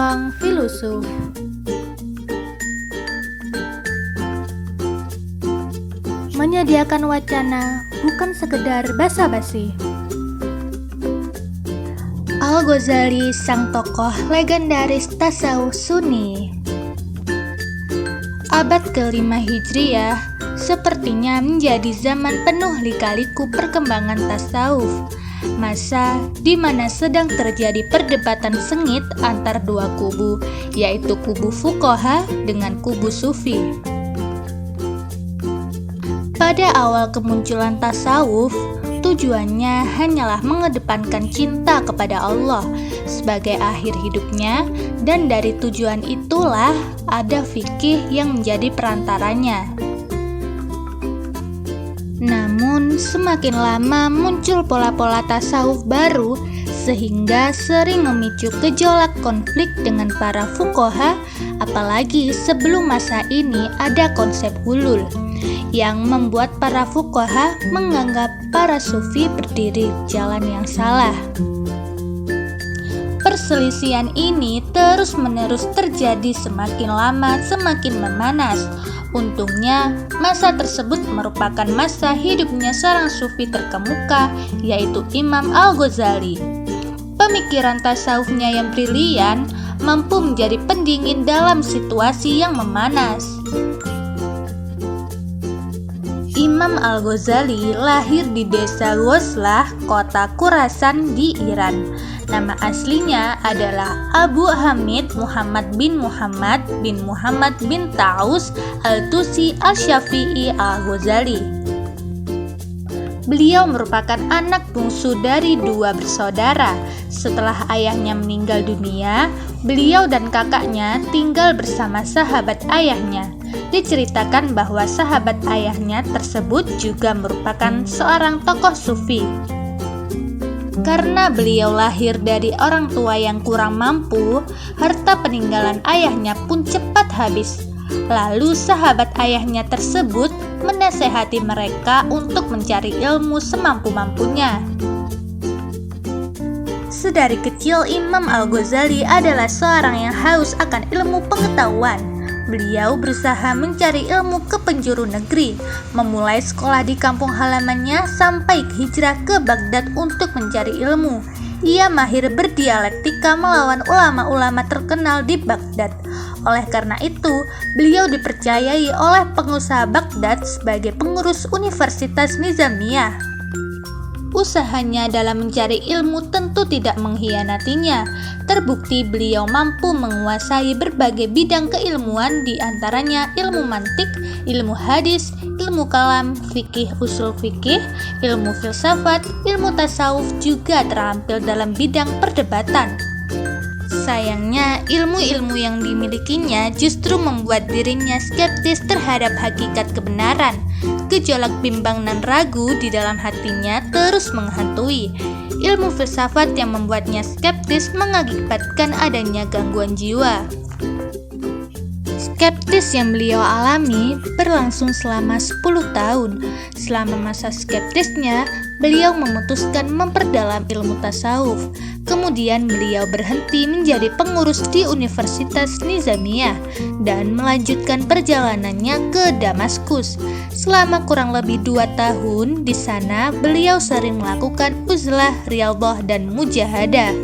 Ruang Filosof. Menyediakan wacana bukan sekedar basa-basi. Al-Ghazali, sang tokoh legendaris tasawuf Sunni. Abad ke-5 Hijriah sepertinya menjadi zaman penuh lika-liku perkembangan tasawuf, masa di mana sedang terjadi perdebatan sengit antar dua kubu, yaitu kubu fuqaha dengan kubu sufi. Pada awal kemunculan tasawuf, tujuannya hanyalah mengedepankan cinta kepada Allah sebagai akhir hidupnya, dan dari tujuan itulah ada fikih yang menjadi perantaranya. Namun, semakin lama muncul pola-pola tasawuf baru sehingga sering memicu gejolak konflik dengan para fuqaha, apalagi sebelum masa ini ada konsep hulul yang membuat para fuqaha menganggap para sufi berdiri jalan yang salah. Perselisihan ini terus-menerus terjadi, semakin lama semakin memanas. Untungnya, masa tersebut merupakan masa hidupnya seorang sufi terkemuka, yaitu Imam Al-Ghazali. Pemikiran tasawufnya yang brilian mampu menjadi pendingin dalam situasi yang memanas. Imam Al-Ghazali lahir di desa Ghoslah, kota Khurasan di Iran. Nama aslinya adalah Abu Hamid Muhammad bin Taus Al-Tusi Al-Syafi'i Al-Ghazali. Beliau merupakan anak bungsu dari dua bersaudara. Setelah ayahnya meninggal dunia, beliau dan kakaknya tinggal bersama sahabat ayahnya. Diceritakan bahwa sahabat ayahnya tersebut juga merupakan seorang tokoh sufi. Karena beliau lahir dari orang tua yang kurang mampu, harta peninggalan ayahnya pun cepat habis. Lalu sahabat ayahnya tersebut menasehati mereka untuk mencari ilmu semampu-mampunya. Sedari kecil, Imam Al-Ghazali adalah seorang yang haus akan ilmu pengetahuan. Beliau berusaha mencari ilmu ke penjuru negeri, memulai sekolah di kampung halamannya sampai hijrah ke Baghdad untuk mencari ilmu. Ia mahir berdialektika melawan ulama-ulama terkenal di Baghdad. Oleh karena itu, beliau dipercayai oleh pengusaha Baghdad sebagai pengurus Universitas Nizamiyah. Usahanya dalam mencari ilmu tentu tidak mengkhianatinya. Terbukti beliau mampu menguasai berbagai bidang keilmuan, di antaranya ilmu mantik, ilmu hadis, ilmu kalam, fikih usul fikih, ilmu filsafat, ilmu tasawuf, juga terampil dalam bidang perdebatan. Sayangnya, ilmu-ilmu yang dimilikinya justru membuat dirinya skeptis terhadap hakikat kebenaran. Gejolak bimbang dan ragu di dalam hatinya terus menghantui. Ilmu filsafat yang membuatnya skeptis mengakibatkan adanya gangguan jiwa. Skeptis yang beliau alami berlangsung selama 10 tahun. Selama masa skeptisnya, beliau memutuskan memperdalam ilmu tasawuf. Kemudian beliau berhenti menjadi pengurus di Universitas Nizamiyah dan melanjutkan perjalanannya ke Damaskus. Selama kurang lebih 2 tahun di sana, beliau sering melakukan uzlah, riyadhah, dan mujahadah.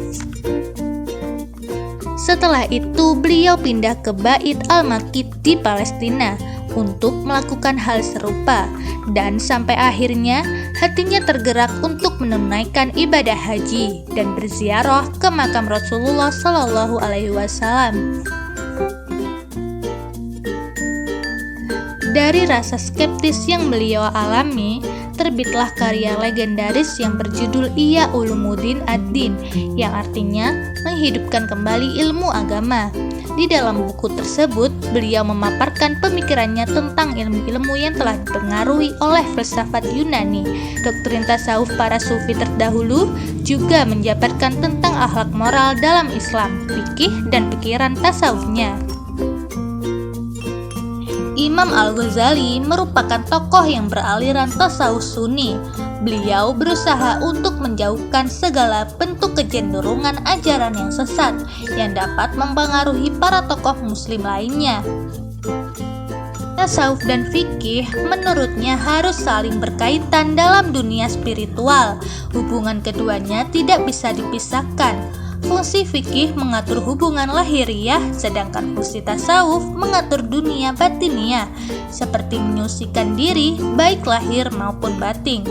Setelah itu, beliau pindah ke Bait al-Maqdis di Palestina untuk melakukan hal serupa, dan sampai akhirnya hatinya tergerak untuk menunaikan ibadah haji dan berziarah ke makam Rasulullah Shallallahu Alaihi Wasallam. Dari rasa skeptis yang beliau alami, terbitlah karya legendaris yang berjudul Ihya Ulumuddin ad-Din, yang artinya menghidupkan kembali ilmu agama. Di dalam buku tersebut, beliau memaparkan pemikirannya tentang ilmu-ilmu yang telah dipengaruhi oleh filsafat Yunani. Doktrin tasawuf para sufi terdahulu juga menjabarkan tentang akhlak moral dalam Islam, fikih, dan pikiran tasawufnya. Imam Al-Ghazali merupakan tokoh yang beraliran tasawuf Sunni. Beliau berusaha untuk menjauhkan segala bentuk kecenderungan ajaran yang sesat yang dapat mempengaruhi para tokoh muslim lainnya. Tasawuf dan fikih menurutnya harus saling berkaitan dalam dunia spiritual. Hubungan keduanya tidak bisa dipisahkan. Fungsi fikih mengatur hubungan lahiriah, sedangkan fungsi tasawuf mengatur dunia batiniah, seperti menyucikan diri baik lahir maupun batin.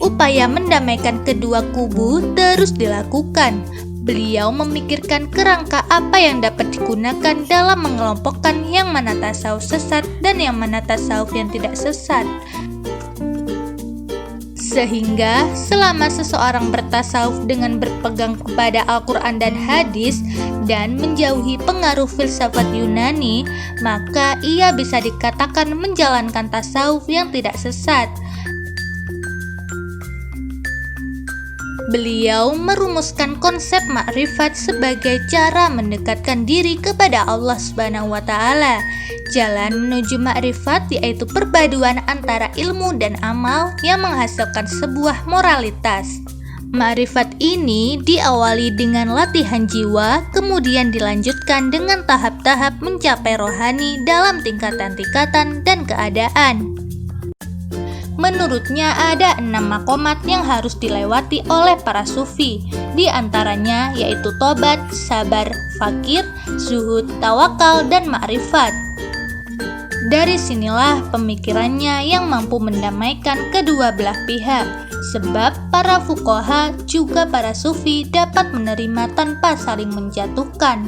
Upaya mendamaikan kedua kubu terus dilakukan. Beliau memikirkan kerangka apa yang dapat digunakan dalam mengelompokkan yang mana tasawuf sesat dan yang mana tasawuf yang tidak sesat. Sehingga selama seseorang bertasawuf dengan berpegang kepada Al-Quran dan hadis dan menjauhi pengaruh filsafat Yunani, maka ia bisa dikatakan menjalankan tasawuf yang tidak sesat. Beliau merumuskan konsep makrifat sebagai cara mendekatkan diri kepada Allah Subhanahu wa Ta'ala. Jalan menuju makrifat yaitu perpaduan antara ilmu dan amal yang menghasilkan sebuah moralitas. Makrifat ini diawali dengan latihan jiwa, kemudian dilanjutkan dengan tahap-tahap mencapai rohani dalam tingkatan-tingkatan dan keadaan. Menurutnya ada 6 makomat yang harus dilewati oleh para sufi, di antaranya yaitu tobat, sabar, fakir, zuhud, tawakal, dan ma'rifat. Dari sinilah pemikirannya yang mampu mendamaikan kedua belah pihak, sebab para fuqaha juga para sufi dapat menerima tanpa saling menjatuhkan.